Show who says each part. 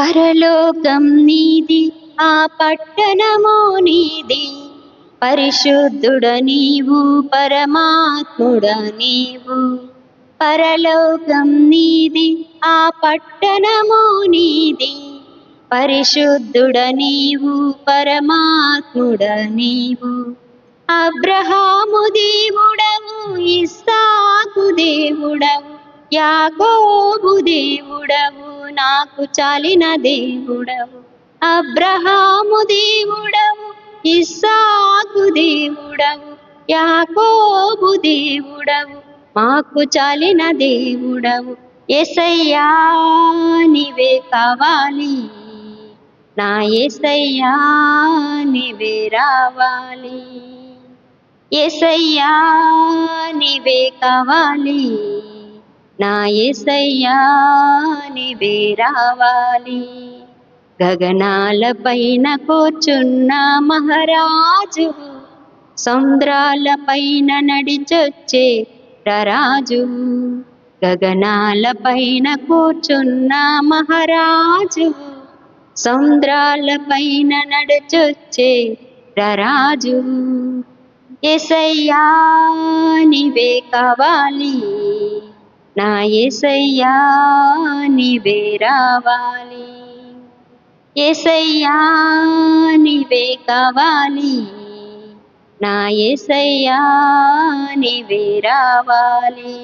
Speaker 1: పరలోకం నీది, ఆ పట్టణము నీది. పరిశుద్ధుడ నీవు, పరమాత్ముడ నీవు. పరలోకం నీది, ఆ పట్టణము నీది. పరిశుద్ధుడ నీవు, పరమాత్ముడ నీవు. అబ్రహాము దేవుడవు, ఇస్సాకు దేవుడవు, యాకోబు దేవుడవు, నాకు చాలిన దేవుడవు. అబ్రహాము దేవుడవు, ఇస్సాకు దేవుడవు, యాకోబు దేవుడవు, మాకు చాలిన దేవుడవు. యేసయ్యా నీవే కావాలి, నా యేసయ్యా నీవే రావాలి. యేసయ్యా నీవే కావాలి, నా యేసయ్యా నీవే రావాలి. గగనాల పైన కూర్చున్న మహారాజు, సముద్రాల పైన నడిచొచ్చే రాజు. గగనాల పైన కూర్చున్న మహారాజు, సముద్రాల పైన నడిచొచ్చే రాజు. యేసయ్యా నీవే కావాలి, నా యేసయ్యా నీవే రావాలి. యేసయ్యా నీవే కావాలి, నా యేసయ్యా నీవే రావాలి.